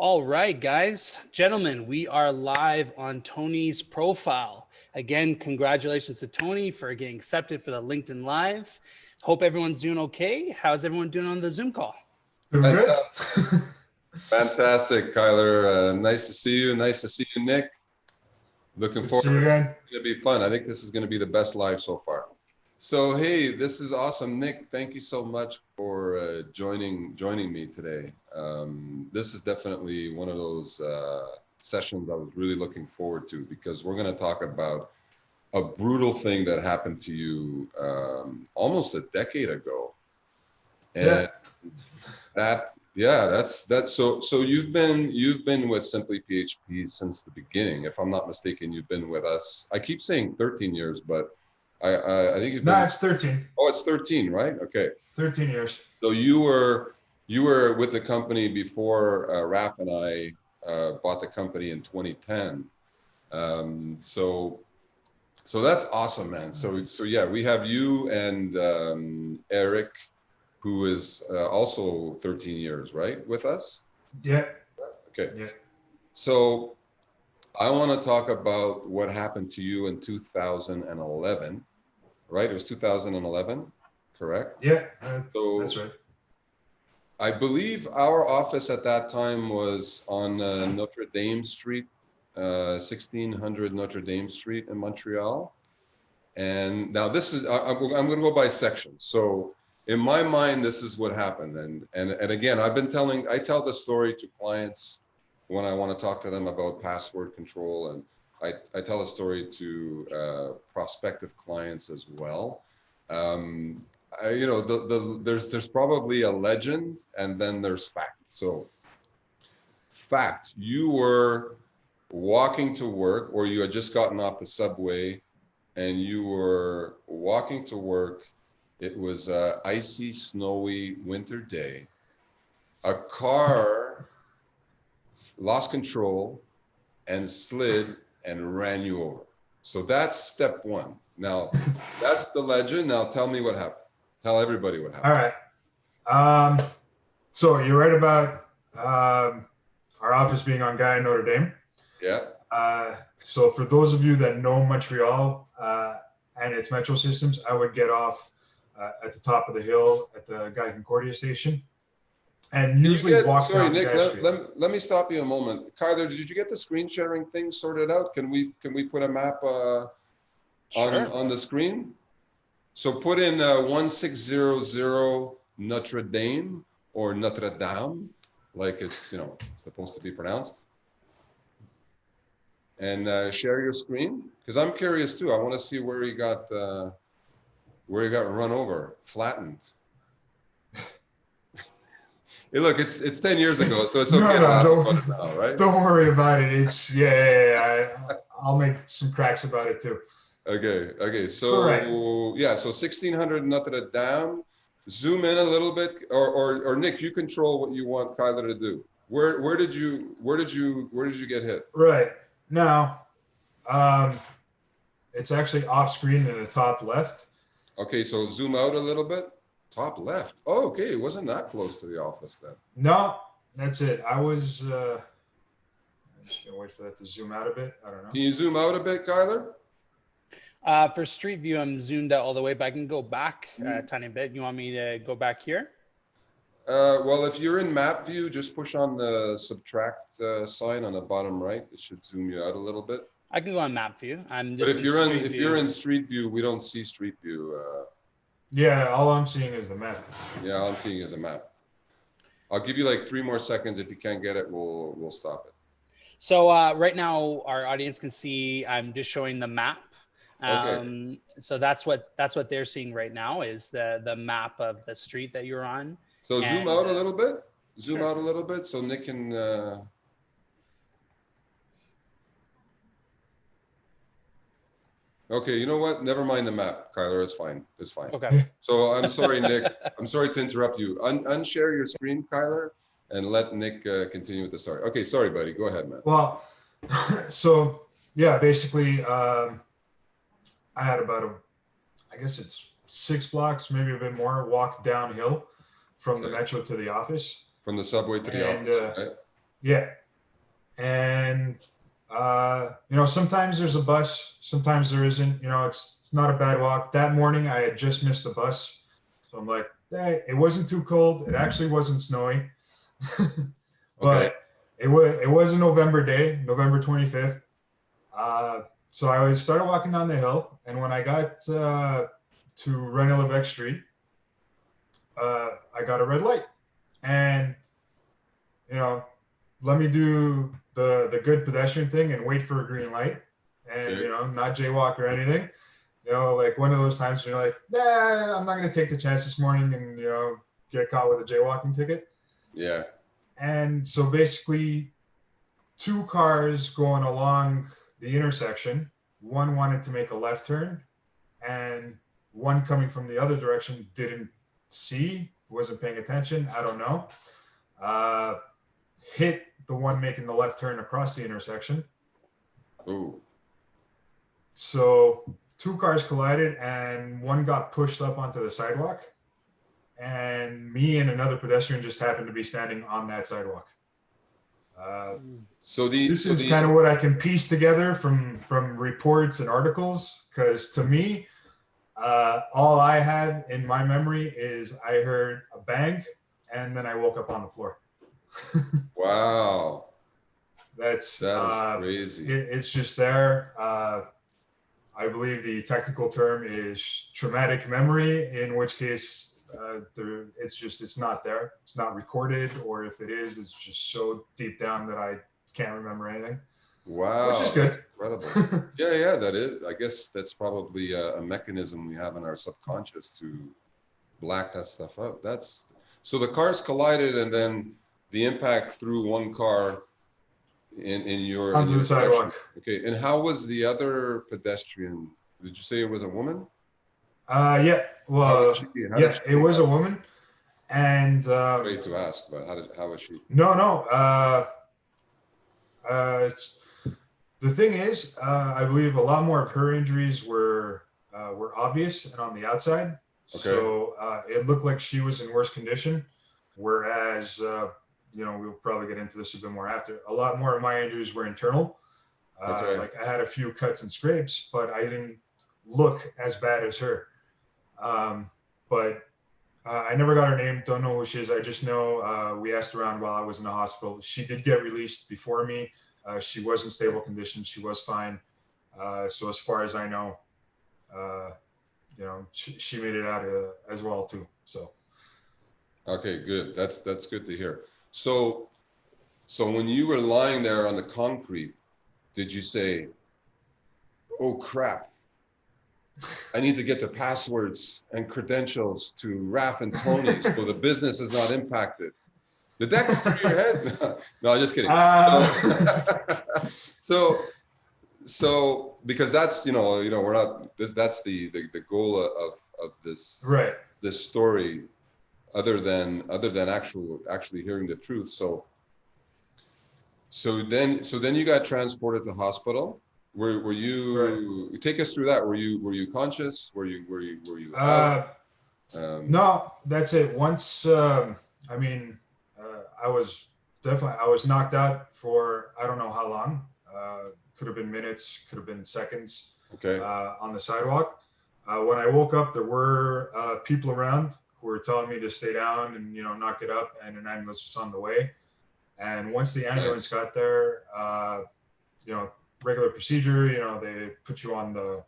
All right, guys, gentlemen, we are live on Tony's profile. Again, congratulations to Tony for getting accepted for the LinkedIn Live. Hope everyone's doing okay. How's everyone doing on the Zoom call? Doing good. Fantastic, Kyler. Nice to see you. Nice to see you, Nick. Looking Good to forward. see you again. It's going to be fun. I think this is going to be the best live so far. So, hey, this is awesome. Nick, thank you so much for joining me today. This is definitely one of those sessions I was really looking forward to because we're going to talk about a brutal thing that happened to you almost a decade ago. And that's so you've been with Simply PHP since the beginning. If I'm not mistaken, you've been with us. I keep saying 13 years, but I think you've been. No, it's 13. Oh, it's 13, right? Okay. 13 years. So you were with the company before Raf and I bought the company in 2010. So that's awesome, man. So yeah, we have you and Eric, who is also 13 years, right, with us? Yeah. Okay. Yeah. So I want to talk about what happened to you in 2011, right? It was 2011, correct? Yeah, So that's right. I believe our office at that time was on Notre Dame Street, 1600 Notre Dame Street in Montreal. And now this is, I'm going to go by section. So in my mind, this is what happened. And again, I tell the story to clients when I want to talk to them about password control. And I tell a story to prospective clients as well. There's probably a legend and then there's fact. So fact, you were walking to work or you had just gotten off the subway and you were walking to work. It was an icy, snowy winter day. A car lost control and slid and ran you over. So that's step one. Now, that's the legend. Now tell me what happened. Tell everybody what happened. All right. So you're right about our office being on Guy in Notre Dame. Yeah. So for those of you that know Montreal and its metro systems, I would get off at the top of the hill at the Guy Concordia station and usually walk down Nick, Guy Street. let me stop you a moment. Kyler, did you get the screen sharing thing sorted out? Can we put a map on the screen? So put in 1600 Notre Dame or Notre Dame, like it's supposed to be pronounced. And share your screen because I'm curious too. I want to see where he got run over, flattened. Hey, look, it's 10 years ago, so it's okay. Don't worry about it. It's I'll make some cracks about it too. Okay. So yeah, so 1600 Notre Dame. Zoom in a little bit, or Nick, you control what you want Kyler to do. Where did you get hit? Right. Now, it's actually off screen in the top left. Okay, so zoom out a little bit. Top left. Oh, okay. It wasn't that close to the office then. No, that's it. I'm just gonna wait for that to zoom out a bit. I don't know. Can you zoom out a bit, Kyler? For Street View, I'm zoomed out all the way, but I can go back a tiny bit. You want me to go back here? Well, if you're in map view, just push on the subtract sign on the bottom right. It should zoom you out a little bit. I can go on map view. But if you're in street view, we don't see street view. Yeah, all I'm seeing is the map. Yeah, all I'm seeing is a map. I'll give you like 3 more seconds. If you can't get it, we'll stop it. So right now, our audience can see. I'm just showing the map. Okay. So that's what they're seeing right now is the map of the street that you're on. So zoom out a little bit. Zoom sure. out a little bit so Nick can. Okay, you know what? Never mind the map, Kyler. It's fine. It's fine. Okay. So I'm sorry, Nick. I'm sorry to interrupt you. Unshare your screen, Kyler, and let Nick continue with the story. Okay, sorry, buddy. Go ahead, man. Well, so yeah, basically, I had about I guess it's 6 blocks, maybe a bit more, walk downhill from the metro to the office. From the subway to the office. Yeah. And, sometimes there's a bus, sometimes there isn't. It's not a bad walk. That morning, I had just missed the bus. So I'm like, hey, it wasn't too cold. It actually wasn't snowy. Okay. But it was a November day, November 25th. So I started walking down the hill, and when I got to Rennes Street, I got a red light, and you know, let me do the good pedestrian thing and wait for a green light, and Okay. not jaywalk or anything. Like one of those times when you're like, nah, I'm not gonna take the chance this morning and get caught with a jaywalking ticket. Yeah. And so basically, two cars going along the intersection. One wanted to make a left turn, and one coming from the other direction didn't see, wasn't paying attention. I don't know. Uh, Hit the one making the left turn across the intersection. Ooh. So two cars collided, and one got pushed up onto the sidewalk. And me and another pedestrian just happened to be standing on that sidewalk. Uh, So this is kind of what I can piece together from reports and articles. Because to me, all I have in my memory is I heard a bang, and then I woke up on the floor. wow. That's That is crazy. it's just there. I believe the technical term is traumatic memory, in which case it's not there. It's not recorded, or if it is, it's just so deep down that I can't remember anything, which is Wow. good. Incredible. Yeah, that is. I guess that's probably a mechanism we have in our subconscious to black that stuff out. That's so the cars collided and then the impact threw one car in your Onto the direction. sidewalk. Okay, and how was the other pedestrian? Did you say it was a woman? Yeah. How was Well, she? How did yeah, she it was a woman, and Afraid to ask, but how was she? no. Uh, the thing is, I believe a lot more of her injuries were obvious and on the outside. Okay. So it looked like she was in worse condition. Whereas, we'll probably get into this a bit more after. A lot more of my injuries were internal. Okay. Like I had a few cuts and scrapes, but I didn't look as bad as her. But I never got her name. Don't know who she is. I just know we asked around while I was in the hospital. She did get released before me. She was in stable condition. She was fine. So as far as I know, uh, she made it out as well too. So Okay, good. That's good to hear. So when you were lying there on the concrete, did you say, "Oh crap, I need to get the passwords and credentials to Raf and Tony so the business is not impacted"? Did that go through your head? No, I'm just kidding. So, because that's we're not that's the goal of this right. this story, other than actually hearing the truth. So then you got transported to hospital. Were Right. you take us through that? Were you conscious? Were you out? Uh, no, that's it. Once, I mean, I was knocked out for I don't know how long. Could have been minutes, could have been seconds Okay. on the sidewalk. When I woke up, there were people around who were telling me to stay down and not get up, and an ambulance was on the way. And once the ambulance Nice. got there, regular procedure, they put you on the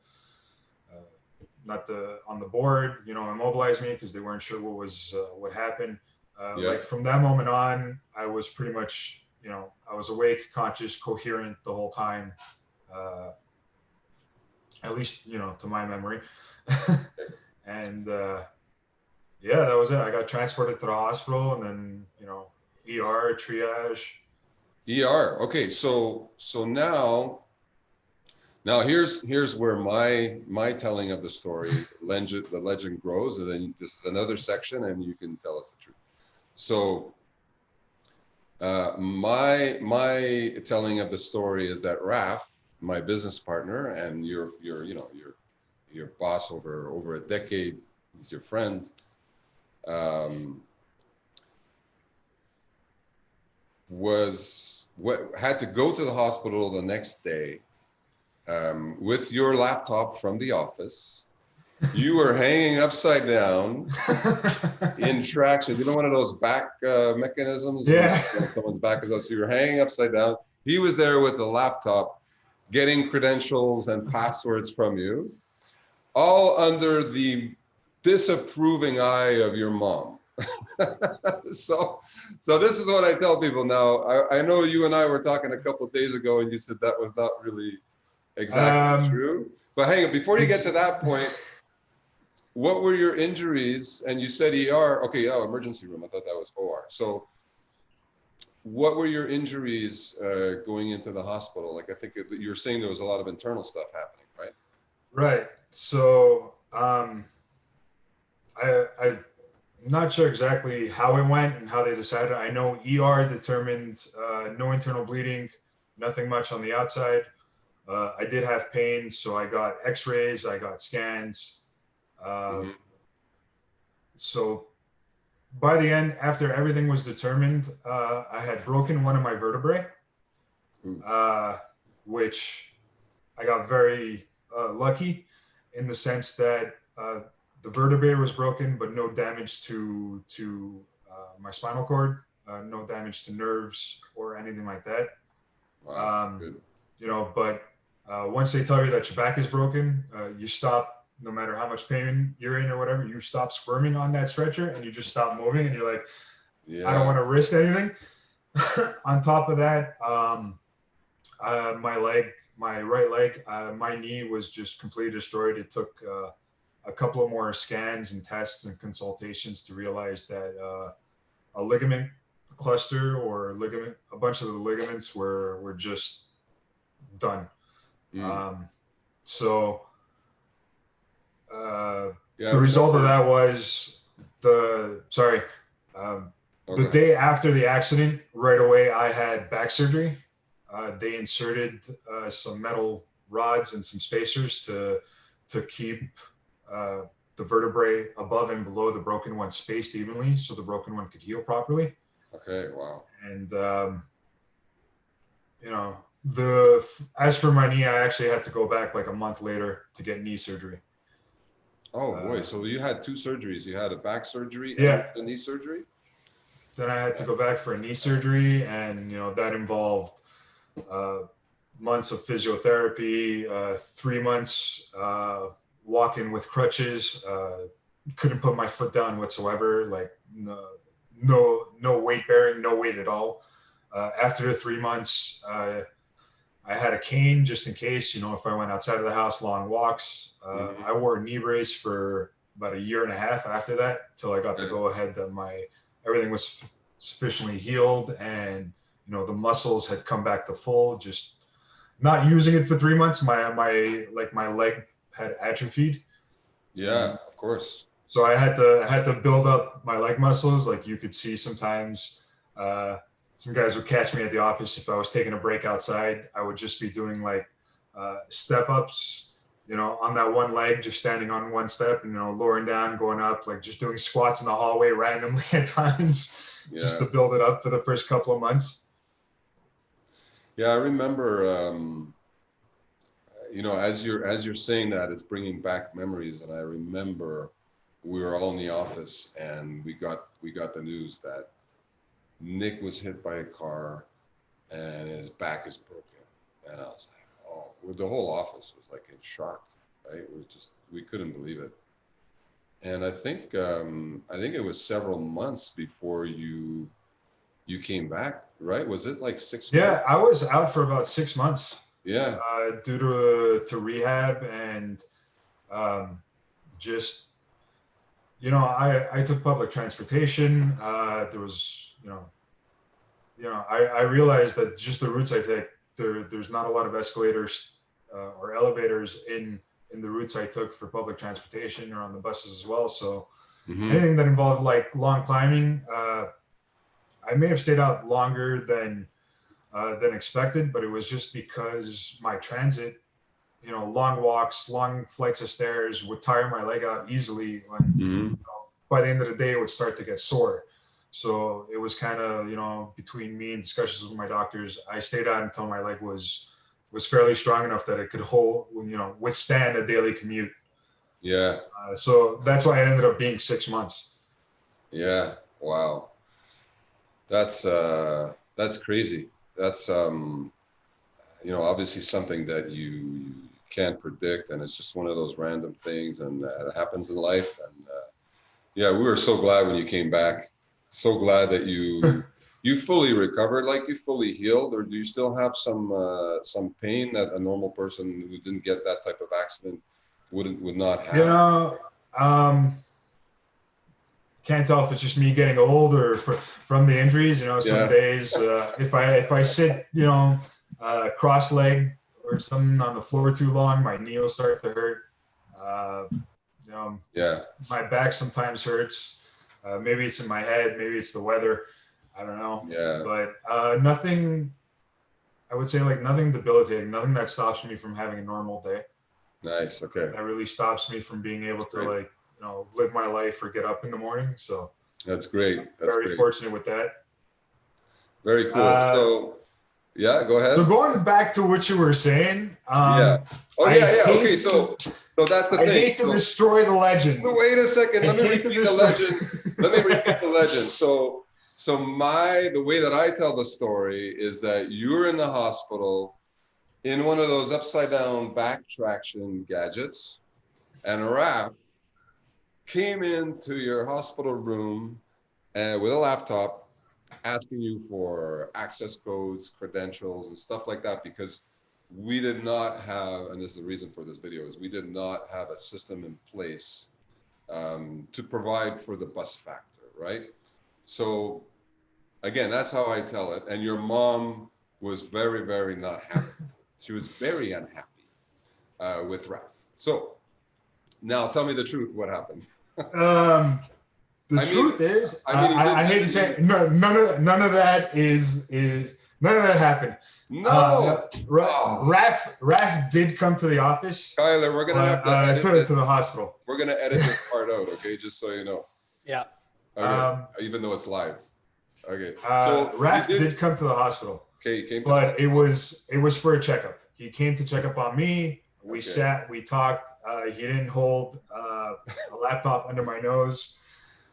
not the on the board, immobilize me because they weren't sure what happened. Yeah. Like from that moment on, I was pretty much, I was awake, conscious, coherent the whole time. Uh, at least, to my memory. And yeah, that was it. I got transported to the hospital, and then, ER triage. ER. Okay. So now here's where my telling of the story, the legend grows, and then this is another section, and you can tell us the truth. So my telling of the story is that Raf, my business partner, and your boss over a decade, he's your friend. had to go to the hospital the next day with your laptop from the office. You were hanging upside down in traction. You know, one of those back mechanisms? Yeah. Someone's back is up. So you were hanging upside down. He was there with the laptop, getting credentials and passwords from you, all under the disapproving eye of your mom. so this is what I tell people now. I know you and I were talking a couple of days ago, and you said that was not really exactly true. But hang on, before you get to that point, what were your injuries? And you said ER. Okay, oh, emergency room. I thought that was OR. So what were your injuries going into the hospital? Like, I think you were saying there was a lot of internal stuff happening, right? Right. So I'm not sure exactly how it went and how they decided. I know ER determined no internal bleeding, nothing much on the outside. I did have pain, so I got x-rays, I got scans. So by the end, after everything was determined, I had broken one of my vertebrae, which I got very lucky in the sense that the vertebrae was broken, but no damage to my spinal cord, no damage to nerves or anything like that. Wow, good. You know, but once they tell you that your back is broken, you stop. No matter how much pain you're in or whatever, you stop squirming on that stretcher and you just stop moving, and you're like, I don't want to risk anything. On top of that, my right leg, my knee was just completely destroyed. It took a couple of more scans and tests and consultations to realize that a ligament cluster or a bunch of the ligaments were just done. So the result of that was the day after the accident, right away, I had back surgery. They inserted some metal rods and some spacers to keep the vertebrae above and below the broken one spaced evenly so the broken one could heal properly. Okay, wow. And, you know, as for my knee, I actually had to go back like a month later to get knee surgery. Oh boy, so you had two surgeries. You had a back surgery and a knee surgery? Then I had to go back for a knee surgery, and, you know, that involved months of physiotherapy, 3 months walking with crutches, couldn't put my foot down whatsoever, like no weight bearing, no weight at all. After the 3 months, I had a cane just in case, you know, if I went outside of the house, long walks. I wore a knee brace for about a year and a half after that, till I got the go ahead that everything was sufficiently healed, and, you know, the muscles had come back to full. Just not using it for 3 months, my leg had atrophied. Yeah, of course. So I had to build up my leg muscles. Like, you could see sometimes some guys would catch me at the office if I was taking a break outside. I would just be doing like step ups, you know, on that one leg, just standing on one step, and, you know, lowering down, going up, like just doing squats in the hallway randomly at times, just to build it up for the first couple of months. Yeah, I remember, you know, as you're saying that, it's bringing back memories. And I remember we were all in the office, and we got the news that Nick was hit by a car and his back is broken. And I was like, oh, the whole office was like in shock, right? It was just, we couldn't believe it. And I think it was several months before you came back, right? Was it like 6 months? Yeah, I was out for about 6 months. Yeah. Due to rehab and just, you know, I took public transportation. There was, I realized that just the routes I take, there's not a lot of escalators or elevators in the routes I took for public transportation or on the buses as well. So anything that involved like long climbing, I may have stayed out longer than expected, but it was just because my transit, you know, long walks, long flights of stairs would tire my leg out easily. When by the end of the day, it would start to get sore. So it was kind of, you know, between me and discussions with my doctors, I stayed out until my leg was fairly strong enough that it could hold, you know, withstand a daily commute. Yeah. So that's why it ended up being 6 months. Yeah. Wow. That's crazy. That's you know, obviously something that you can't predict, and it's just one of those random things, and it happens in life. And yeah, we were so glad when you came back. So glad that you fully recovered, like you fully healed, or do you still have some pain that a normal person who didn't get that type of accident would not You have? know, can't tell if it's just me getting old or from the injuries. You know, some Yeah. days if I sit, you know, cross-legged or something on the floor too long, my knee will start to hurt. Uh, you know, Yeah. my back sometimes hurts. Maybe it's in my head. Maybe it's the weather. I don't know. Yeah. But nothing. I would say like nothing debilitating. Nothing that stops me from having a normal day. Nice. Okay. That really stops me from being able That's to great. like, you know, live my life or get up in the morning. So That's great. That's very great. fortunate with that. Very cool. Uh, So yeah, go so ahead. going back to what you were saying, Yeah. Oh I yeah, yeah. Okay, hate to so that's the I thing. hate to So destroy the legend. wait a second. I Let me hate to repeat the destroy. legend. Let me repeat the legend. So the way that I tell the story is that you were in the hospital in one of those upside down back traction gadgets, and Raph came into your hospital room with a laptop asking you for access codes, credentials, and stuff like that, because we did not have, and this is the reason for this video, is we did not have a system in place to provide for the bus factor, right? So again, that's how I tell it. And your mom was very, very not happy. She was very unhappy with Raph. So now tell me the truth. What happened? Um, the I mean, truth is, I mean, he I hate to say, no, none of that is none of that happened. no. Oh, Raf did come to the office, Kyler, we're gonna have to edit to this. the hospital. We're gonna edit this part out, okay? Just so you know. Yeah. Okay, even though it's live. Okay, so he Raf did. did come to the hospital, Okay, he came to the but hospital. it was for a checkup. He came to check up on me. We Okay. sat, we talked. He didn't hold a laptop under my nose.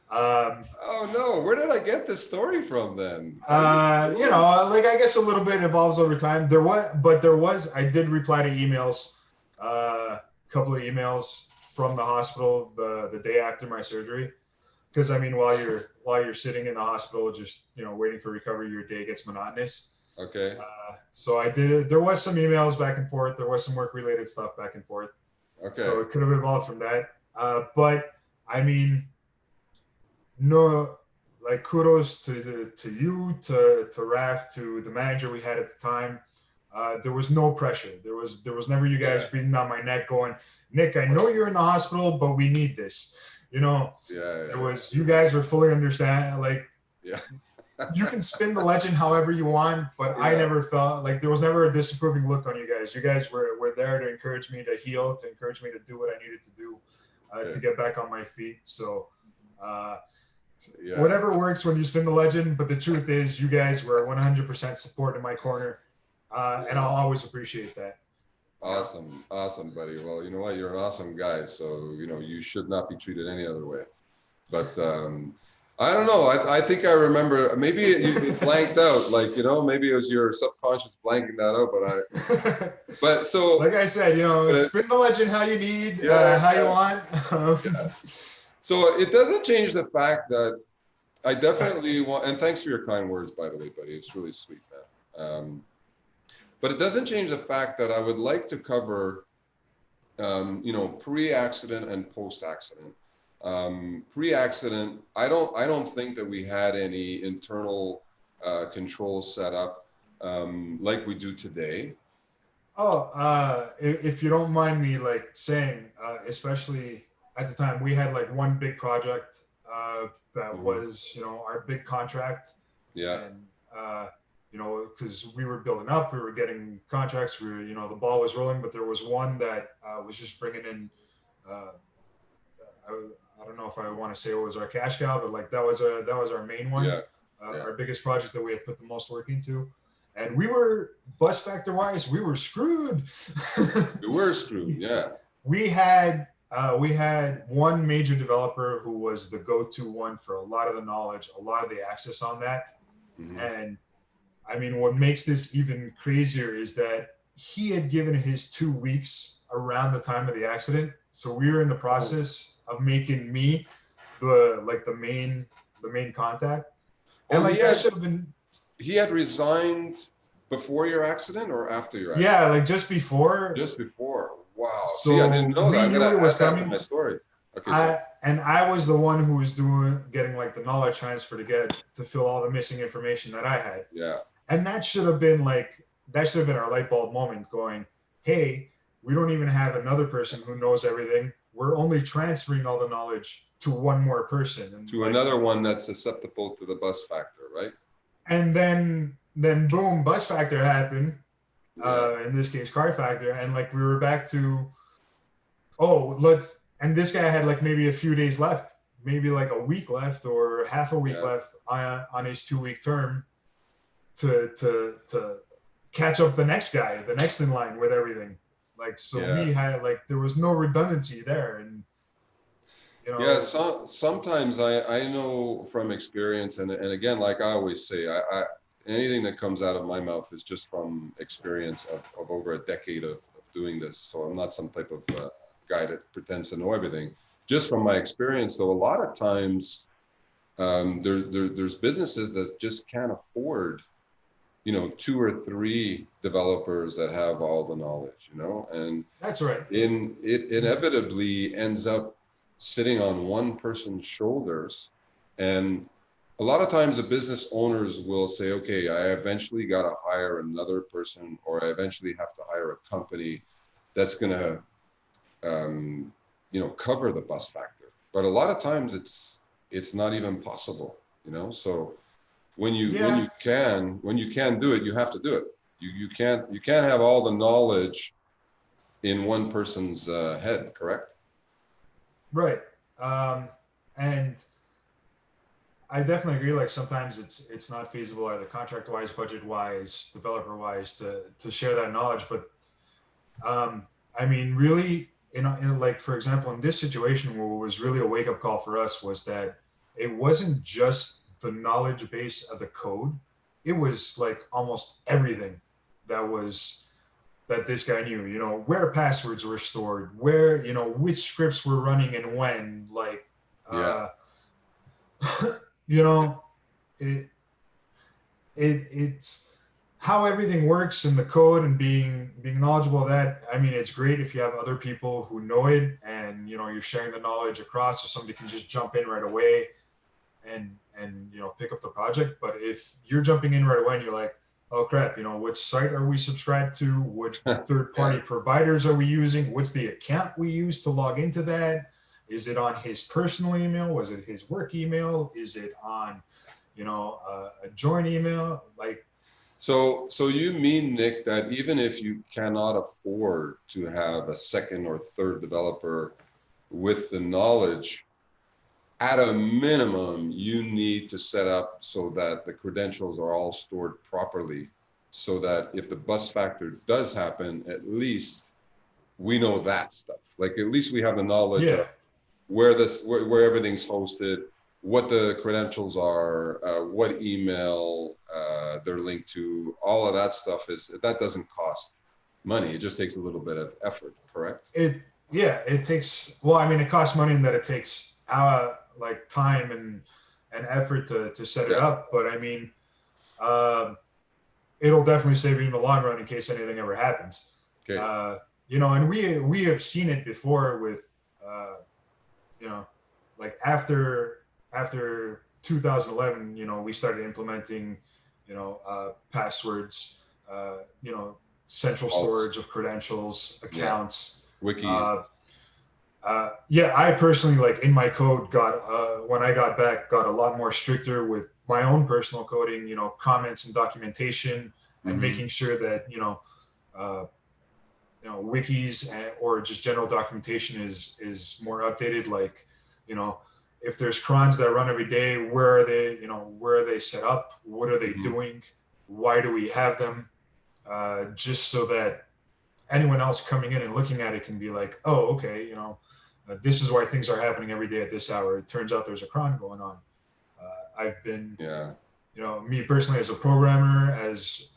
Oh no, where did I get this story from then? You know, like I guess a little bit evolves over time. I did reply to emails, a couple of emails from the hospital the day after my surgery. Because I mean, while you're sitting in the hospital, just, you know, waiting for recovery, your day gets monotonous. Okay. So I did it. There was some emails back and forth. There was some work related stuff back and forth. Okay. So it could have evolved from that. But I mean, no, like kudos to you, to Raf, to the manager we had at the time. There was no pressure. There was never you guys breathing on my neck going, Nick, I know you're in the hospital, but we need this. You know, it was you guys were fully understand. Like, yeah. you can spin the legend however you want, but I never felt like there was never a disapproving look on you guys. You guys were there to encourage me to heal, to encourage me to do what I needed to do to get back on my feet. So whatever works when you spin the legend. But the truth is, you guys were 100% support in my corner, and I'll always appreciate that. Awesome. Awesome, buddy. Well, you know what? You're an awesome guy. So, you know, you should not be treated any other way. But I don't know. I think I remember, maybe you blanked out, like, you know, maybe it was your subconscious blanking that out, but so. Like I said, you know, spin the legend how you need, how you want. So it doesn't change the fact that I definitely want, and thanks for your kind words, by the way, buddy. It's really sweet, man. But it doesn't change the fact that I would like to cover, you know, pre-accident and post-accident. Pre-accident, I don't think that we had any internal controls set up like we do today. Oh, if you don't mind me like saying, especially at the time, we had like one big project that was, you know, our big contract. Yeah. And you know, because we were building up, we were getting contracts, we were, you know, the ball was rolling, but there was one that was just bringing in, I don't know if I want to say it was our cash cow, but like that was our main one, Yeah. Yeah. our biggest project that we had put the most work into. And we were, bus factor wise, we were screwed. We were screwed. Yeah. We had one major developer who was the go-to one for a lot of the knowledge, a lot of the access on that. Mhm. And I mean, what makes this even crazier is that he had given his 2 weeks around the time of the accident. So we were in the process of making me the main contact. And Oh, like that should have been, he had resigned before your accident or after your accident? yeah, like just before. Just before. Wow. See, I So didn't know that. we I'm knew gonna it was add that to coming. my story. Okay, so I was the one who was getting like the knowledge transfer to fill all the missing information that I had. yeah. And that should have been our light bulb moment going, hey, we don't even have another person who knows everything. We're only transferring all the knowledge to one more person. And To like, another one that's susceptible to the bus factor, right? and then boom, bus factor happened. Yeah. In this case, car factor. And like we were back to, and this guy had like maybe a few days left, maybe like a week left or half a week Yeah. left on his 2 week term to catch up the next guy, the next in line with everything. Like, so Yeah. we had like, there was no redundancy there. And, Yeah, sometimes I know from experience, and again, like I always say, anything that comes out of my mouth is just from experience of over a decade of doing this. So I'm not some type of guy that pretends to know everything. Just from my experience, though, a lot of times there's businesses that just can't afford, 2 or 3 developers that have all the knowledge, and that's right. it inevitably ends up sitting on one person's shoulders. And a lot of times the business owners will say, okay, I eventually got to hire another person, or I eventually have to hire a company that's going to cover the bus factor. But a lot of times it's not even possible, so when you can do it, you have to do it. You can't have all the knowledge in one person's head, correct? Right. And I definitely agree. Like sometimes it's not feasible either contract wise, budget wise, developer wise to share that knowledge. But I mean, really, in like for example, in this situation, what was really a wake up call for us was that it wasn't just the knowledge base of the code; it was like almost everything that this guy knew. Where passwords were stored, where which scripts were running and when, like. Yeah. It it's how everything works in the code, and being knowledgeable of that. I mean, it's great if you have other people who know it, and you're sharing the knowledge across, so somebody can just jump in right away and pick up the project. But if you're jumping in right away and you're like, oh crap, which site are we subscribed to, what third-party providers are we using, what's the account we use to log into that, is it on his personal email, was it his work email, is it on a joint email, like. So you mean, Nick, that even if you cannot afford to have a second or third developer with the knowledge, at a minimum, you need to set up so that the credentials are all stored properly, so that if the bus factor does happen, at least we know that stuff. Like, at least we have the knowledge of where everything's hosted, what the credentials are, what email they're linked to. All of that stuff that doesn't cost money. It just takes a little bit of effort, correct? It takes, well, I mean, it costs money in that it takes like time and effort to set it up. But I mean, it'll definitely save you in the long run in case anything ever happens. Okay. And we have seen it before with like after 2011, we started implementing passwords, central storage of credentials, accounts, wiki. I personally, like in my code, when I got back, got a lot more stricter with my own personal coding, comments and documentation, and making sure that wikis or just general documentation is more updated. Like you know, if there's crons that run every day, where are they, where are they set up? What are they Mhm. doing? Why do we have them? Just so that anyone else coming in and looking at it can be like, oh, okay, this is why things are happening every day at this hour. It turns out there's a cron going on. I've been, Yeah. me personally as a programmer, as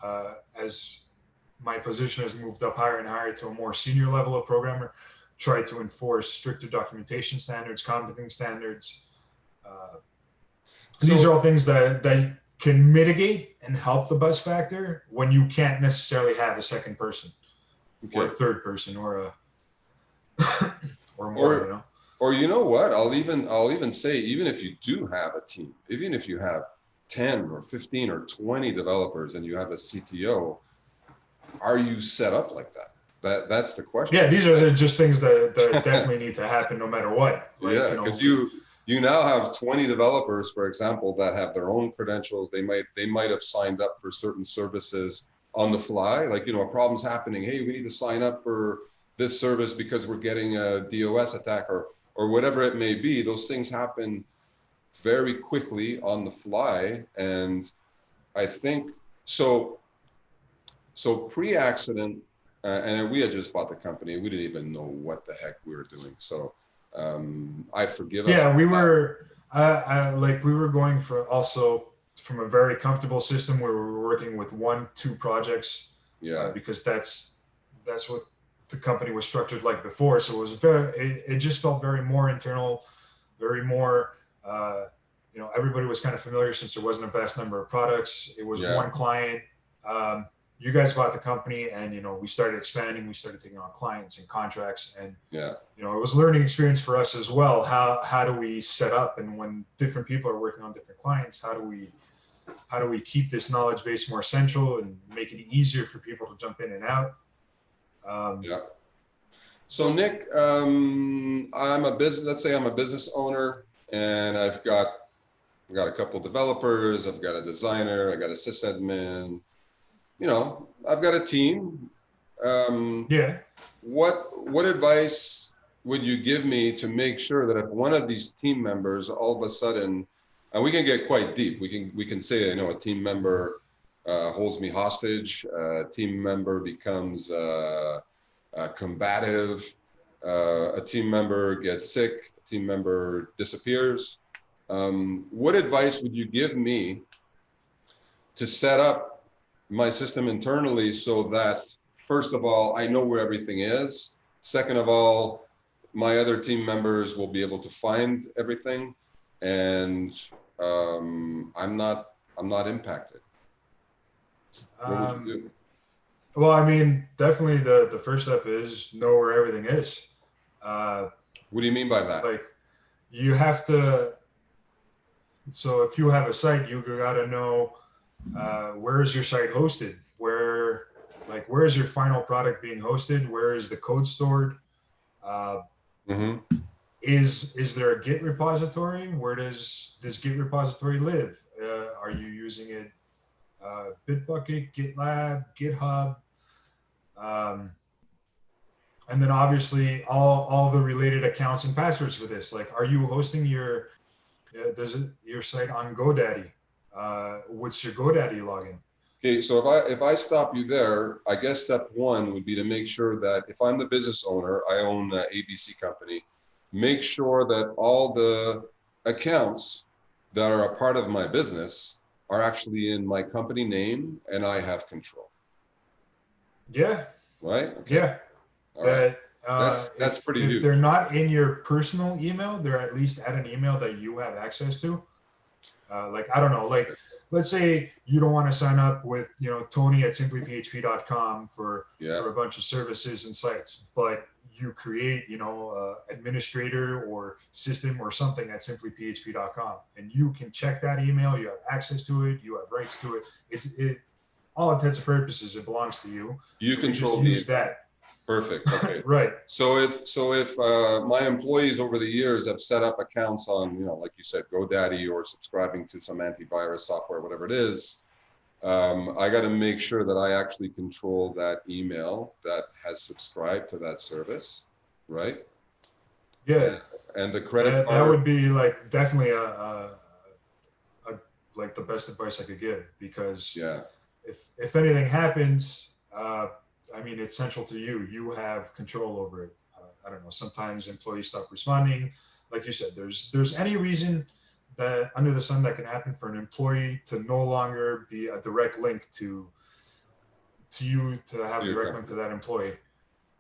my position has moved up higher and higher to a more senior level of programmer, try to enforce stricter documentation standards, commenting standards. These are So, all things that can mitigate and help the buzz factor when you can't necessarily have a second person or a okay. third person or a or more, Or, or you know what? I'll even say, even if you do have a team, even if you have 10 or 15 or 20 developers and you have a CTO, are you set up like that? That's the question. Yeah, these are just things that definitely need to happen no matter what. Like, Yeah, because you now have 20 developers, for example, that have their own credentials. They might have signed up for certain services on the fly. Like, a problem's happening. Hey, we need to sign up for this service because we're getting a DOS attack or whatever it may be. Those things happen very quickly on the fly. And I think so. So pre-accident, and we had just bought the company. We didn't even know what the heck we were doing. So I forgive us. yeah, we were like we were going for also from a very comfortable system where we were working with 1-2 projects, Yeah, because that's what the company was structured like before. So it was it just felt very more internal, very more, everybody was kind of familiar since there wasn't a vast number of products. It was yeah, one client. Um, you guys bought the company, and we started expanding. We started taking on clients and contracts, and yeah. it was a learning experience for us as well. How do we set up, and when different people are working on different clients, how do we keep this knowledge base more central and make it easier for people to jump in and out? Yeah. So Nick, let's say I'm a business owner and I've got a couple developers, I've got a designer, I got a sysadmin, I've got a team. Um, Yeah. what advice would you give me to make sure that if one of these team members all of a sudden, and we can get quite deep, we can say, a team member holds me hostage, a team member becomes combative, a team member gets sick, a team member disappears. What advice would you give me to set up my system internally so that, first of all, I know where everything is. Second of all, my other team members will be able to find everything, and I'm not impacted. What would you Um, do? well, I mean, definitely the first step is know where everything is. Uh, What do you mean by that? like you have to. So if you have a site, you gotta know, where is your site hosted? Where is your final product being hosted? Where is the code stored? Uh, Mm-hmm. is there a Git repository? Where does this Git repository live? Are you using it, Bitbucket, GitLab, GitHub? Um, and then obviously all the related accounts and passwords for this. Like, are you hosting your site on GoDaddy? What's your GoDaddy login? Okay, so if I stop you there, I guess step one would be to make sure that if I'm the business owner, I own an ABC company, make sure that all the accounts that are a part of my business are actually in my company name and I have control, Yeah, right? Okay, yeah. all right. That That's pretty if they're huge. not in your personal email, they're at least at an email that you have access to. Like, I don't know, like, let's say you don't want to sign up with Tony at simplyphp.com Yeah. for a bunch of services and sites, but you create administrator or system or something at simplyphp.com, and you can check that email. You have access to it. You have rights to it. It all intents and purposes, it belongs to you. You You just control the use account. that. Perfect. Okay. Right. So if my employees over the years have set up accounts on, like you said, GoDaddy or subscribing to some antivirus software, whatever it is, I got to make sure that I actually control that email that has subscribed to that service, right? Yeah. And the credit That card. would be like definitely a like the best advice I could give, because Yeah. if anything happens, I mean, it's central to you. You have control over it. I don't know. Sometimes employees stop responding. Like you said, there's any reason that under the sun that can happen for an employee to no longer be a direct link to you, to have a Your direct link company. to that employee.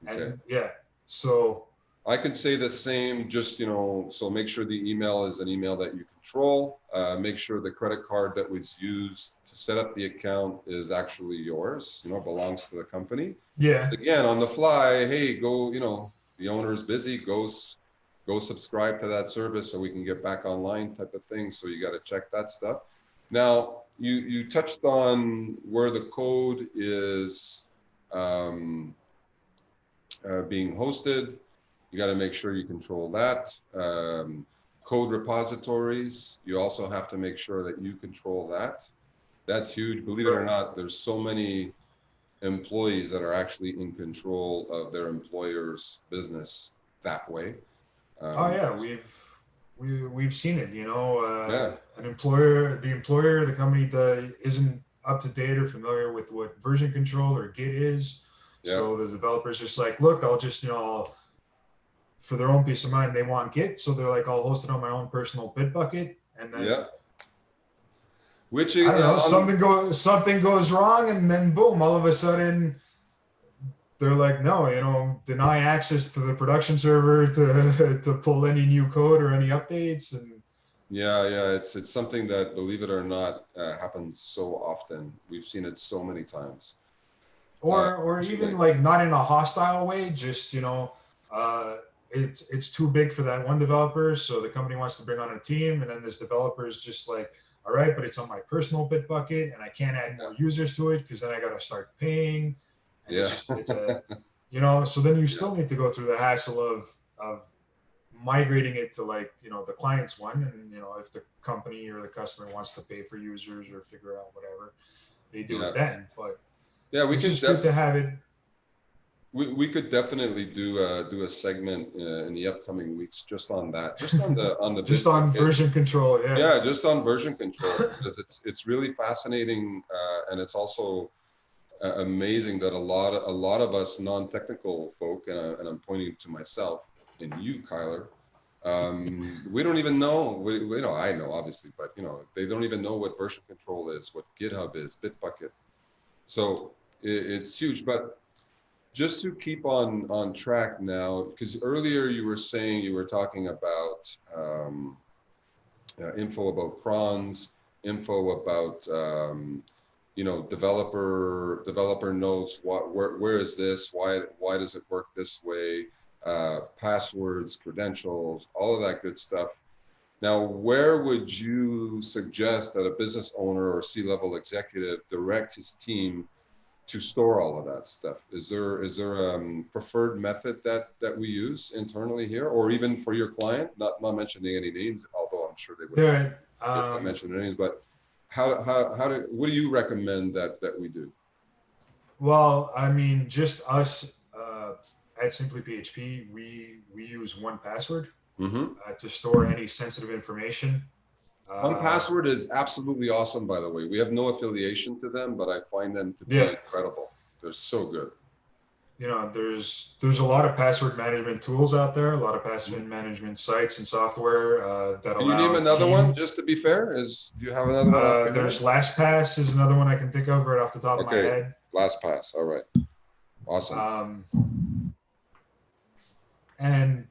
Okay. And yeah, so I could say the same, just, so make sure the email is an email that you control. Make sure the credit card that was used to set up the account is actually yours, belongs to the company. yeah, Again, on the fly, hey, go, the owner is busy, go subscribe to that service so we can get back online type of thing. So you got to check that stuff. Now, you touched on where the code is being hosted. You got to make sure you control that. Code repositories, you also have to make sure that you control that. That's huge. Believe it or right. not, there's so many employees that are actually in control of their employer's business that way. Oh yeah, we've seen it. Yeah, An employer, the company that isn't up to date or familiar with what version control or Git is. yeah, So the developer's just like, look, I'll just, for their own peace of mind, they want Git, so they're like, I'll host it on my own personal Bitbucket, and then yeah. Which I don't know, something goes wrong, and then boom, all of a sudden they're like, no, deny access to the production server to pull any new code or any updates. And yeah, it's something that, believe it or not, happens so often. We've seen it so many times. or even Unfortunately. like not in a hostile way, just it's too big for that one developer, so the company wants to bring on a team, and then this developer is just like, all right, but it's on my personal Bitbucket, and I can't add more users to it because then I got to start paying, and Yeah, it's a so then you yeah, still need to go through the hassle of migrating it to, like, the client's one, and if the company or the customer wants to pay for users or figure out whatever, they do yeah, it then. But yeah. it's just good to have it. We could definitely do a segment in the upcoming weeks just on that, just on the Just on Bitbucket. version control, yeah. Yeah, just on version control, because it's really fascinating, and it's also amazing that a lot of us non-technical folk, and I'm pointing to myself and you, Kyler, we don't even know. I know obviously, but they don't even know what version control is, what GitHub is, Bitbucket. So it's huge. But just to keep on track now, because earlier you were saying, you were talking about info about crons, info about developer notes. Where is this? Why does it work this way? Passwords, credentials, all of that good stuff. Now, where would you suggest that a business owner or C-level executive direct his team to store all of that stuff? Is there a preferred method that we use internally here, or even for your client? Not mentioning any names, although I'm sure they would mind There, if I mention their names. But what do you recommend that we do? well, I mean, just us at Simply PHP, we use 1Password Mm-hmm. to store any sensitive information. One Uh, Password is absolutely awesome, by the way. We have no affiliation to them, but I find them to be yeah, incredible. They're so good. there's a lot of password management tools out there, a lot of Mhm. password management sites and software that Can you name allow another one, team. just to be fair? Do you have another one off your head? There's LastPass is another one I can think of right off the top of my Okay, head. LastPass. All right, awesome. Um, and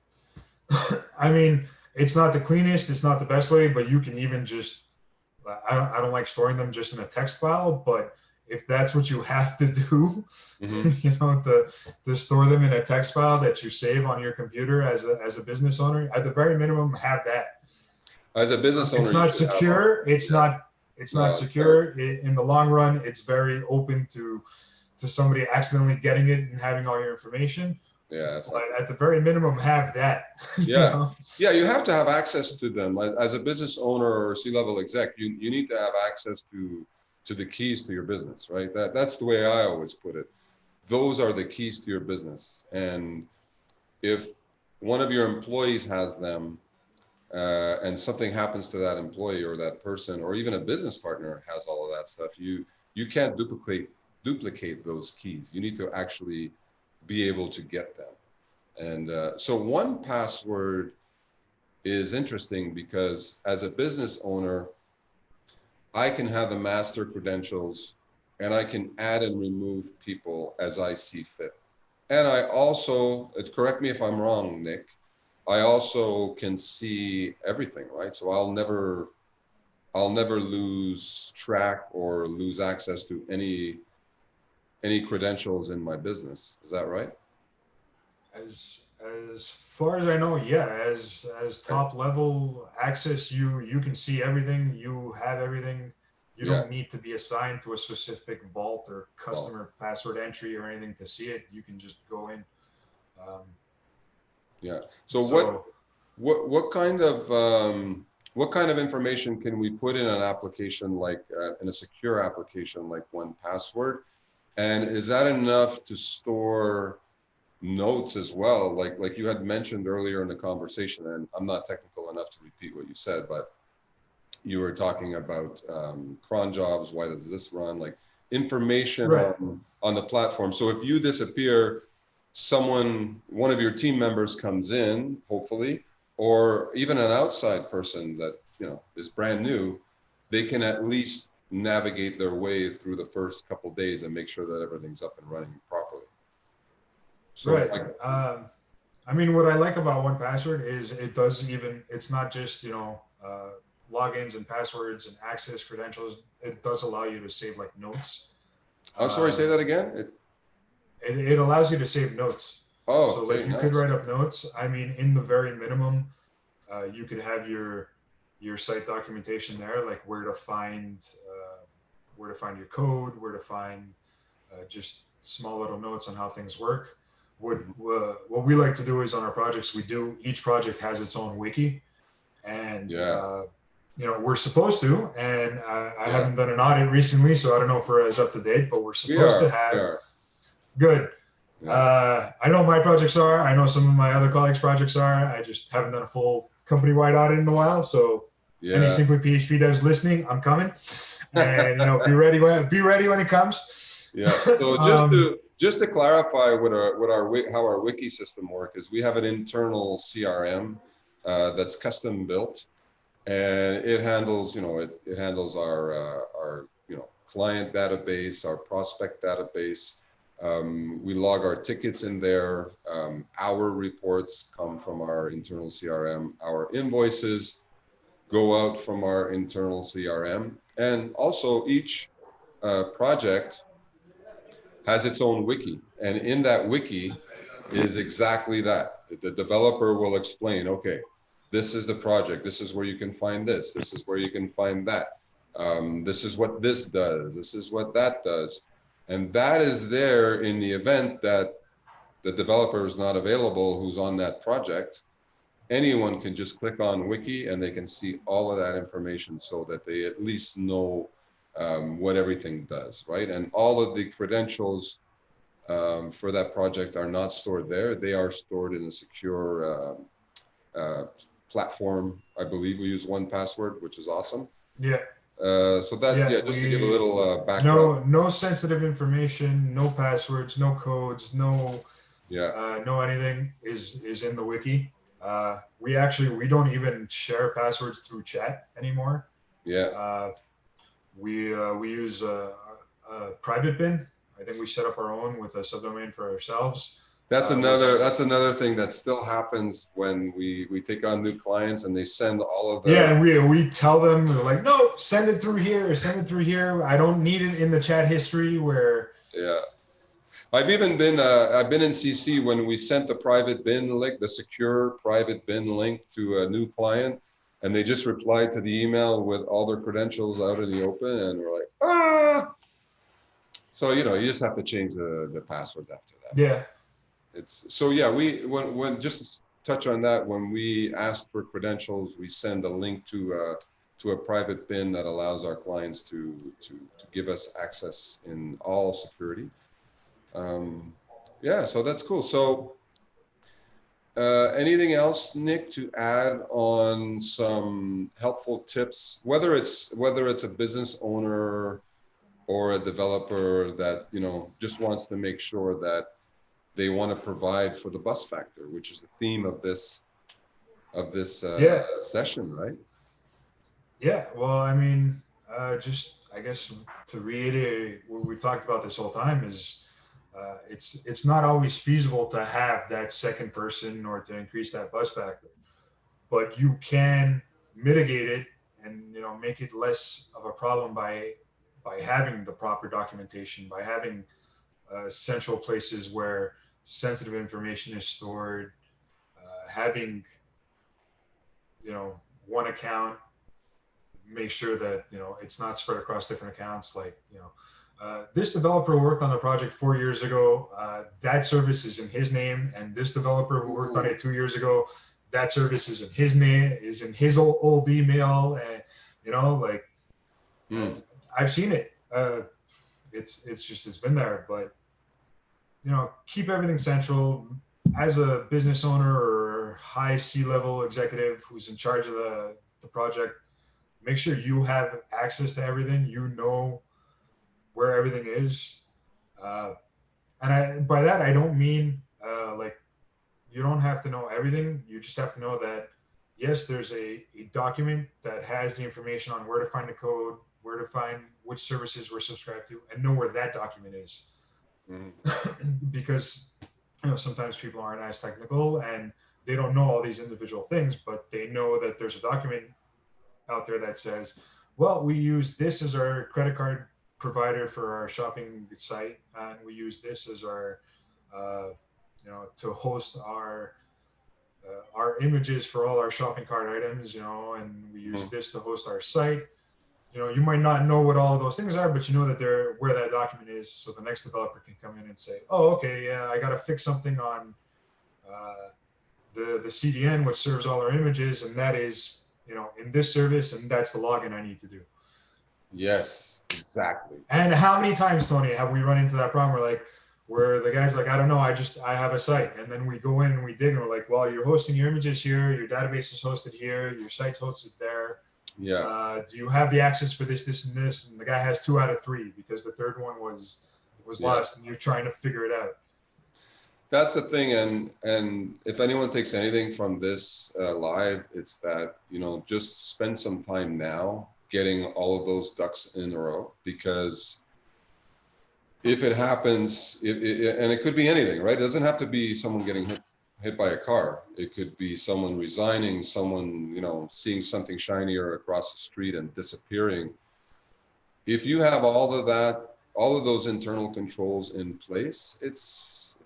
I mean, it's not the cleanest, it's not the best way, but you can even just, I don't like storing them just in a text file, but if that's what you have to do, Mm-hmm. to store them in a text file that you save on your computer as a business owner, at the very minimum, have that. As a business owner, It's you not should have all. secure. Yeah, It's not no, it's terrible. secure. In the long run, it's very open to somebody accidentally getting it and having all your information. Yeah, it's But not good. at the very minimum, have that. you Yeah, know? yeah, you have to have access to them. As a business owner or C-level exec, you need to have access to the keys to your business, right? That's the way I always put it. Those are the keys to your business. And if one of your employees has them, and something happens to that employee or that person, or even a business partner has all of that stuff, you can't duplicate those keys. You need to actually be able to get them. And so 1Password is interesting because as a business owner, I can have the master credentials and I can add and remove people as I see fit. And I also, correct me if I'm wrong, Nick, I also can see everything, right? So I'll never lose track or lose access to any credentials in my business. Is that right? As far as I know, yeah. As Okay. top level access, you can see everything. You have everything. You Yeah. don't need to be assigned to a specific vault or Well, customer password entry or anything to see it. You can just go in. Um, yeah. So so what kind of information can we put in an application like in a secure application like 1Password? And is that enough to store notes as well? Like you had mentioned earlier in the conversation, and I'm not technical enough to repeat what you said, but you were talking about cron jobs. Why does this run? Like information right, on the platform. So if you disappear, one of your team members comes in, hopefully, or even an outside person that is brand new, they can at least navigate their way through the first couple of days and make sure that everything's up and running properly. So right. I mean, what I like about 1Password is it does even. It's not just logins and passwords and access credentials. It does allow you to save like notes. I'm sorry, say Um, that again. it allows you to save notes. Oh, So like okay, you could nice. write up notes. I mean, in the very minimum, you could have your site documentation there, like where to find your code, where to find just small little notes on how things work. Mhm. What we like to do is on our projects, each project has its own wiki, and Yeah, we're supposed to. And I yeah, haven't done an audit recently, so I don't know if we're as up to date, but we're we supposed to are, we have are. good. Yeah, I know my projects are. I know some of my other colleagues' projects are. I just haven't done a full company-wide audit in a while. So, any yeah. Simply PHP devs listening, I'm coming, and be ready when it comes. Yeah. So um, just to clarify how our wiki system work is, we have an internal CRM that's custom built, and it handles it handles our client database, our prospect database. We log our tickets in there. Our reports come from our internal CRM. Our invoices go out from our internal CRM, and also each project has its own wiki. And in that wiki is exactly that. The developer will explain, okay, this is the project. This is where you can find this. This is where you can find that. This is what this does. This is what that does. And that is there in the event that the developer is not available who's on that project. Anyone can just click on wiki and they can see all of that information so that they at least know what everything does, right? And all of the credentials for that project are not stored there. They are stored in a secure platform. I believe we use 1Password, which is awesome. yeah, So that, yeah. yeah, just to give a little background. No sensitive information, no passwords, no codes, Yeah, no anything is in the wiki. We don't even share passwords through chat anymore. yeah. Uh, we use a private bin. I think we set up our own with a subdomain for ourselves, which That's another thing that still happens when we take on new clients and they send all of yeah, their, and we tell them, we're like, no, send it through here, or send it through here. I don't need it in the chat history where yeah. I've been in CC when we sent the private bin link, the secure private bin link to a new client, and they just replied to the email with all their credentials out in the open, and we're like, ah. So you just have to change the passwords after that. yeah, It's so yeah. When just touch on that, when we ask for credentials, we send a link to a private bin that allows our clients to give us access in all security. Um, yeah, so that's cool. So Anything else, Nick, to add on some helpful tips, whether it's a business owner or a developer that, you know, just wants to make sure that they want to provide for the bus factor, which is the theme of this Yeah. session, right? Yeah. Well, I mean, just I guess to reiterate what we've talked about this whole time is it's not always feasible to have that second person or to increase that buzz factor, but you can mitigate it and, you know, make it less of a problem by having the proper documentation, by having central places where sensitive information is stored, having, you know, one account, make sure that, you know, it's not spread across different accounts. Like, you know, this developer worked on the project 4 years ago. That service is in his name, and this developer who worked on it 2 years ago, that service is in his name, is in his old email, and, you know, like, I've seen it. It's been there, but, you know, keep everything central. As a business owner or high C-level executive who's in charge of the project, make sure you have access to everything. You know where everything is. And by that, I don't mean like you don't have to know everything. You just have to know that, yes, there's a document that has the information on where to find the code, where to find which services we're subscribed to, and know where that document is. Because, you know, sometimes people aren't as technical and they don't know all these individual things, but they know that there's a document out there that says, well, we use this as our credit card provider for our shopping site, and we use this as our, you know, to host our images for all our shopping cart items, you know, and we use this to host our site. You know, you might not know what all of those things are, but you know that they're where that document is, so the next developer can come in and say, oh, okay, yeah, I got to fix something on the CDN, which serves all our images, and that is, you know, in this service, and that's the login I need to do. Yes, exactly. And how many times, Tony, have we run into that problem where the guy's like, I don't know, I have a site, and then we go in and we dig and we're like, well, you're hosting your images here, your database is hosted here, your site's hosted there. Yeah. Do you have the access for this, this, and this? And the guy has 2 out of 3 because the third one was lost, and you're trying to figure it out. That's the thing, and if anyone takes anything from this live, it's that, you know, just spend some time now getting all of those ducks in a row, because if it happens, and it could be anything, right? It doesn't have to be someone getting hit by a car. It could be someone resigning, someone, you know, seeing something shinier across the street and disappearing. If you have all of that, all of those internal controls in place, it's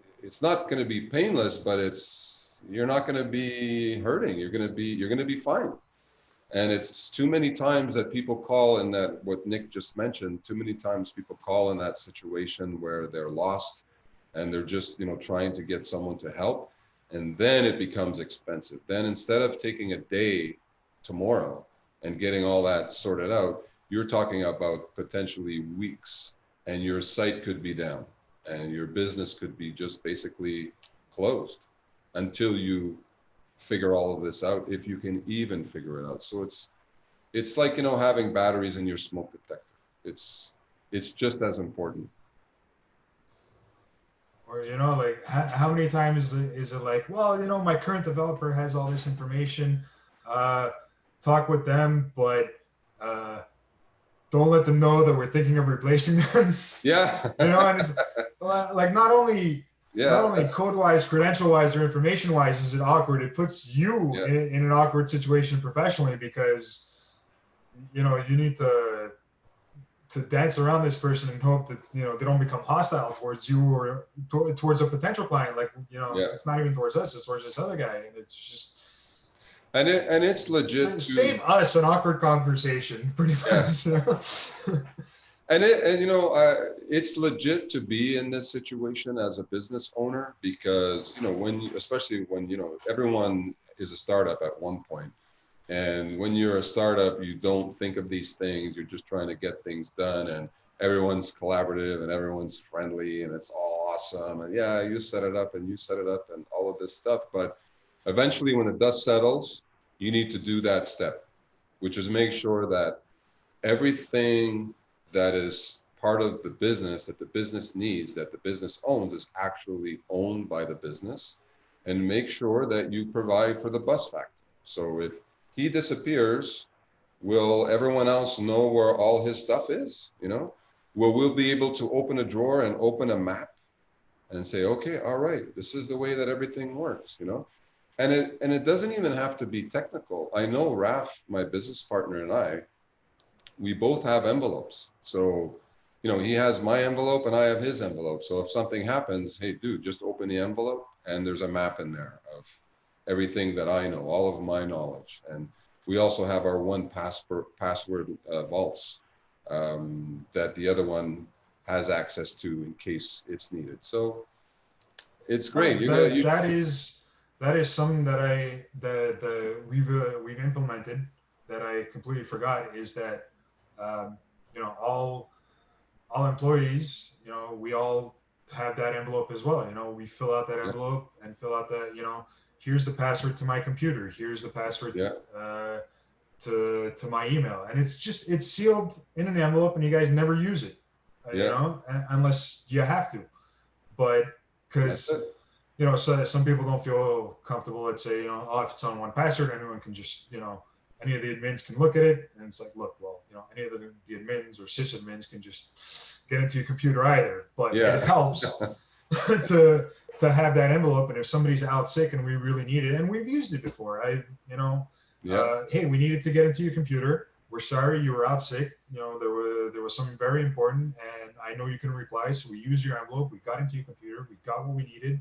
not going to be painless, but you're not going to be hurting. You're going to be fine. And it's too many times that people call in that, what Nick just mentioned, too many times people call in that situation where they're lost and they're just, you know, trying to get someone to help. And then it becomes expensive. Then instead of taking a day tomorrow and getting all that sorted out, you're talking about potentially weeks, and your site could be down and your business could be just basically closed until you figure all of this out, if you can even figure it out. So it's like, you know, having batteries in your smoke detector. It's just as important. Or, you know, like how many times is it like, well, you know, my current developer has all this information, talk with them, but don't let them know that we're thinking of replacing them. Yeah. You know, and it's like not only code wise, credential wise, or information wise is it awkward, it puts you in an awkward situation professionally, because, you know, you need to dance around this person and hope that, you know, they don't become hostile towards you or towards a potential client. Like, you know, it's not even towards us, it's towards this other guy, and it's just. And it's legit to save us an awkward conversation, pretty much. You know? And you know, it's legit to be in this situation as a business owner, because, you know, especially when, you know, everyone is a startup at one point. And when you're a startup, you don't think of these things. You're just trying to get things done, and everyone's collaborative and everyone's friendly and it's all awesome. And yeah, you set it up and you set it up and all of this stuff. But Eventually, when the dust settles, you need to do that step, which is make sure that everything that is part of the business that the business needs, that the business owns, is actually owned by the business, and make sure that you provide for the bus factor. So if he disappears, will everyone else know where all his stuff is? You know, will we be able to open a drawer and open a map and say, okay, all right, this is the way that everything works, you know? And it doesn't even have to be technical. I know Raf, my business partner, and I, we both have envelopes. So, you know, he has my envelope and I have his envelope. So if something happens, hey, dude, just open the envelope and there's a map in there of everything that I know, all of my knowledge. And we also have our one password vaults that the other one has access to in case it's needed. So it's great. That is something that we've implemented that I completely forgot, is that you know, all employees, you know, we all have that envelope as well. You know, we fill out that Yeah. envelope and fill out that, you know, here's the password to my computer, here's the password Yeah. to my email, and it's sealed in an envelope, and you guys never use it, you Yeah. know, unless you have to. But That's it. because you know, so some people don't feel comfortable. Let's say, you know, oh, if it's on one password, anyone can just, you know, any of the admins can look at it, and it's like, look, well, you know, any of the admins or sysadmins can just get into your computer either. But Yeah. it helps to have that envelope, and if somebody's out sick and we really need it, and we've used it before, you know, Yeah. hey, we needed to get into your computer. We're sorry you were out sick. You know, there was something very important, and I know you couldn't reply, so we used your envelope. We got into your computer. We got what we needed.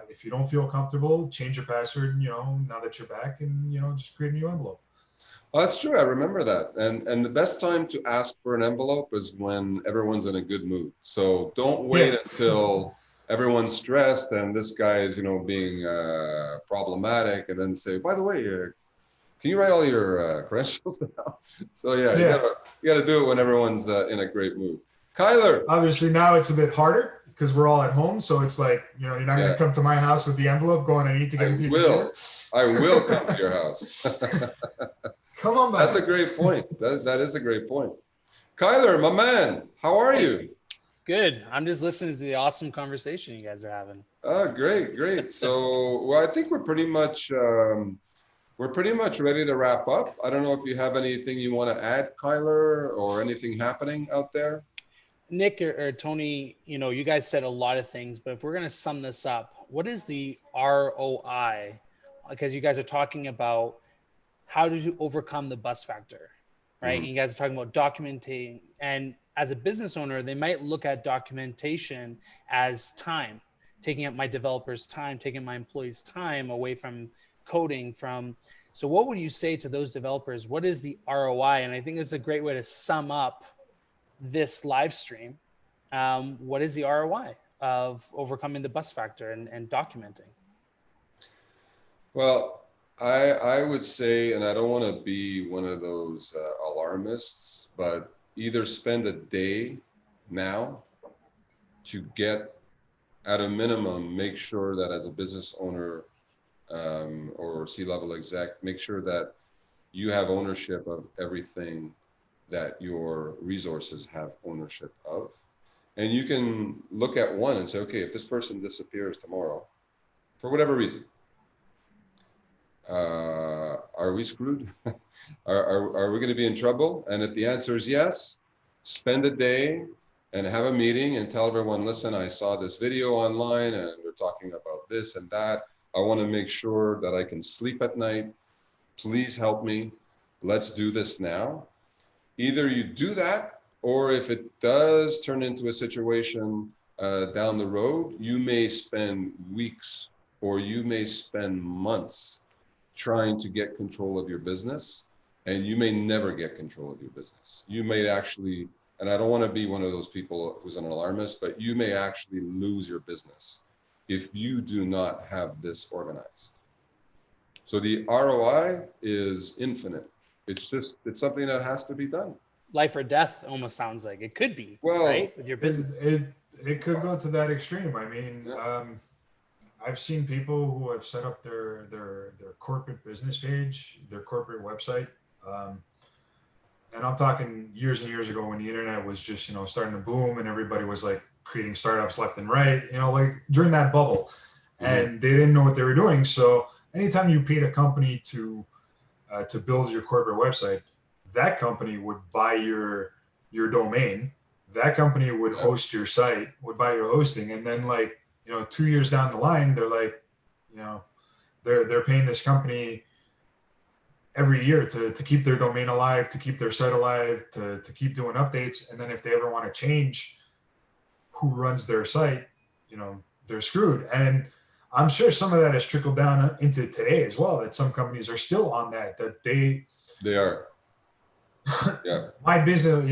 If you don't feel comfortable, change your password. You know, now that you're back, and you know, just create a new envelope. Well, that's true. I remember that. And the best time to ask for an envelope is when everyone's in a good mood. So don't wait Yeah. until everyone's stressed and this guy is, you know, being problematic, and then say, by the way, can you write all your credentials down? So yeah, Yeah. you gotta do it when everyone's in a great mood. Kyler. Obviously, now it's a bit harder because we're all at home. So it's like, you know, you're not going Yeah, to come to my house with the envelope going, I need to get into your computer. I will come to your house. Come on That's back. a great point. That is a great point. Kyler, my man, how are you? Good. I'm just listening to the awesome conversation you guys are having. Oh, great, great. So, well, I think we're pretty much ready to wrap up. I don't know if you have anything you want to add, Kyler, or anything happening out there. Nick or Tony, you know, you guys said a lot of things, but if we're going to sum this up, what is the ROI? Because you guys are talking about how to overcome the bus factor, right? Mhm. And you guys are talking about documenting. And as a business owner, they might look at documentation as time, taking up my developers' time, taking my employees' time away from coding. So what would you say to those developers? What is the ROI? And I think it's a great way to sum up this live stream. What is the ROI of overcoming the bus factor and documenting? Well, I would say, and I don't want to be one of those alarmists, but either spend a day now to get, at a minimum, make sure that as a business owner or C-level exec, make sure that you have ownership of everything that your resources have ownership of. And you can look at one and say, okay, if this person disappears tomorrow, for whatever reason, are we screwed? are we going to be in trouble? And if the answer is yes, spend a day and have a meeting and tell everyone, listen, I saw this video online and we're talking about this and that. I want to make sure that I can sleep at night. Please help me. Let's do this now. Either you do that, or if it does turn into a situation down the road, you may spend weeks or you may spend months trying to get control of your business, and you may never get control of your business. You may actually, and I don't want to be one of those people who's an alarmist, but you may actually lose your business if you do not have this organized. So the ROI is infinite. It's something that has to be done. Life or death almost sounds like it could be, Well, right? With your business. It could go to that extreme. I mean, yeah. I've seen people who have set up their corporate business page, their corporate website. Um, and I'm talking years and years ago when the internet was just, starting to boom and everybody was like creating startups left and right, like during that bubble. And they didn't know what they were doing. So anytime you paid a company to build your corporate website, that company would buy your domain. That company would host your site, would buy your hosting, and then 2 years down the line, they're like, they're paying this company every year to keep their domain alive, to keep their site alive, to keep doing updates. And then if they ever want to change who runs their site, they're screwed. And I'm sure some of that has trickled down into today as well, that some companies are still on that They are. Yeah. My business,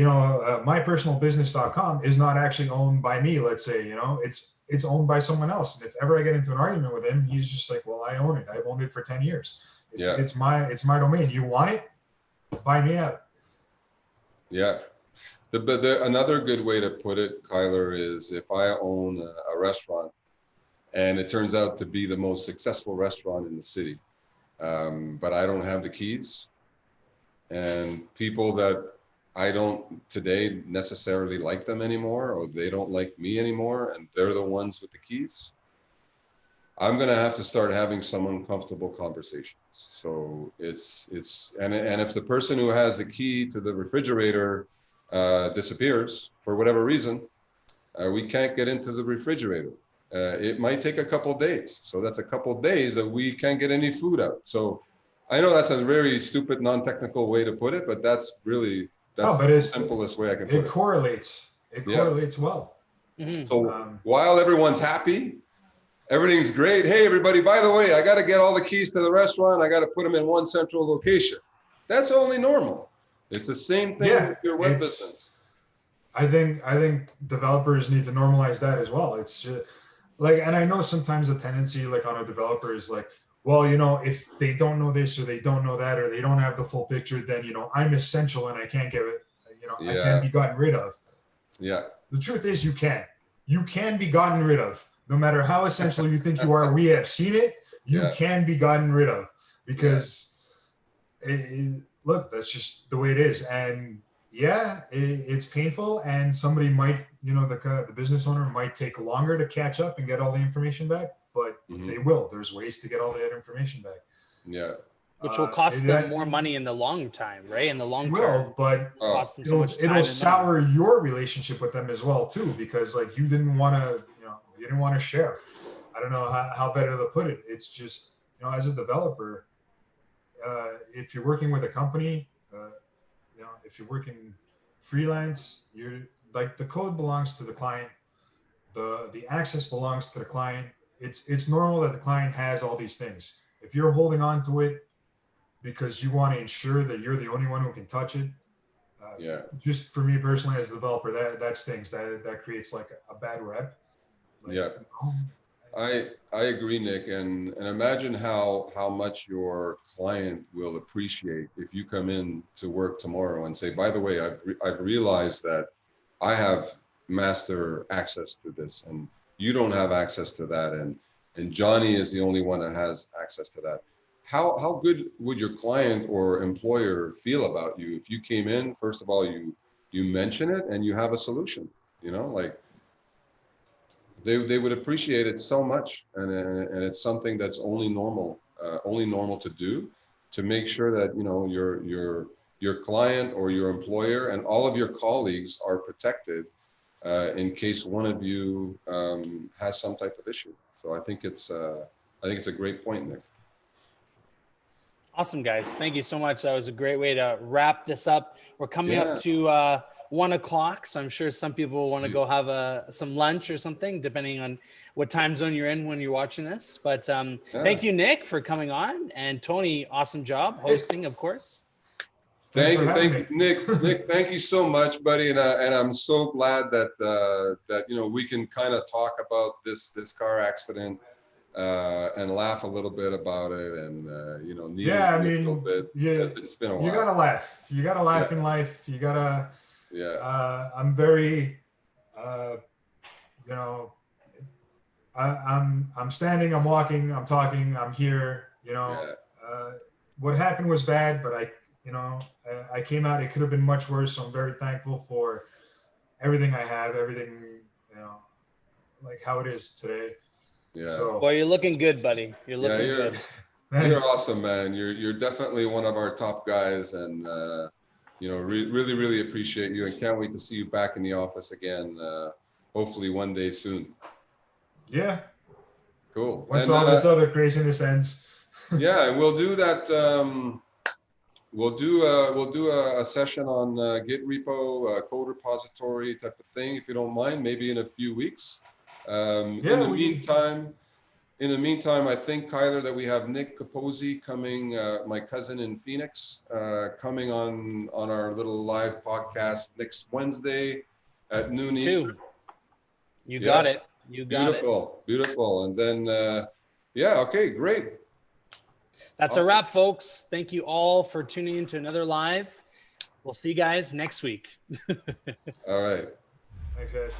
my personal business.com is not actually owned by me. Let's say, it's owned by someone else. And if ever I get into an argument with him, he's just like, well, I own it. I've owned it for 10 years. It's my domain. You want it? Buy me out. Yeah. Another good way to put it, Kyler, is if I own a restaurant and it turns out to be the most successful restaurant in the city, but I don't have the keys, and people that I don't today necessarily like them anymore, or they don't like me anymore, and they're the ones with the keys, I'm going to have to start having some uncomfortable conversations. So and if the person who has the key to the refrigerator disappears for whatever reason, we can't get into the refrigerator. It might take a couple days. So that's a couple days that we can't get any food out. So I know that's a very stupid, non-technical way to put it, but that's the simplest way I can put it. It correlates. It correlates well. Mm-hmm. So while everyone's happy, everything's great. Hey, everybody, by the way, I got to get all the keys to the restaurant. I got to put them in one central location. That's only normal. It's the same thing with your web business. I think developers need to normalize that as well. It's just and I know sometimes the tendency on a developer is like, well, if they don't know this or they don't know that or they don't have the full picture, then, I'm essential and I can't give it, I can't be gotten rid of. Yeah. The truth is you can be gotten rid of. No matter how essential you think you are, we have seen it. You can be gotten rid of because look, that's just the way it is. And it's painful, and somebody might, the business owner might take longer to catch up and get all the information back, but they will. There's ways to get all that information back. Yeah. Which will cost them more money in the long time, right? In the long term. But cost them so much time it'll sour your relationship with them as well too, because you didn't want to share. I don't know how better to put it. It's just, as a developer, if you're working with a company, if you're working freelance, you're the code belongs to the client. The access belongs to the client. It's normal that the client has all these things. If you're holding on to it because you want to ensure that you're the only one who can touch it, just for me personally as a developer, that stings. That creates a bad rep. I agree, Nick, and imagine how much your client will appreciate if you come in to work tomorrow and say, by the way, I've realized that I have master access to this and you don't have access to that, and Johnny is the only one that has access to that. How good would your client or employer feel about you if you came in, first of all, you mention it and you have a solution, they would appreciate it so much, and it's something that's only normal to do, to make sure that your client or your employer and all of your colleagues are protected in case one of you has some type of issue. So I think it's a great point, Nick. Awesome, guys. Thank you so much. That was a great way to wrap this up. We're coming up to 1 o'clock, so I'm sure some people want to go have some lunch or something, depending on what time zone you're in when you're watching this. But thank you, Nick, for coming on, and Tony, awesome job hosting, of course. Thank you, Nick. Nick, thank you so much, buddy, and I'm so glad that we can kind of talk about this car accident and laugh a little bit about it, and I mean, a little bit. It's been a while. You gotta laugh. You gotta laugh in life. You gotta. I'm very, I'm standing, I'm walking, I'm talking, I'm here. You know, what happened was bad, but I came out. It could have been much worse. So I'm very thankful for everything I have, everything, you know, like how it is today. Yeah. So, Boy, you're looking good, buddy. You're looking good. You're thanks. awesome, man. You're definitely one of our top guys, and really really appreciate you, and can't wait to see you back in the office again. Hopefully one day soon. Yeah. Cool. Once And all this other craziness ends. yeah, and we'll do that. We'll do a session on Git repo, code repository type of thing, if you don't mind, maybe in a few weeks. Yeah, In the meantime, I think, Kyler, that we have Nick Capozzi coming, my cousin in Phoenix, coming on our little live podcast next Wednesday at noon Eastern. You got it. You got it. Beautiful, beautiful. And then, yeah, okay, great. That's a wrap, folks. Thank you all for tuning in to another live. We'll see you guys next week. All right. Thanks, guys.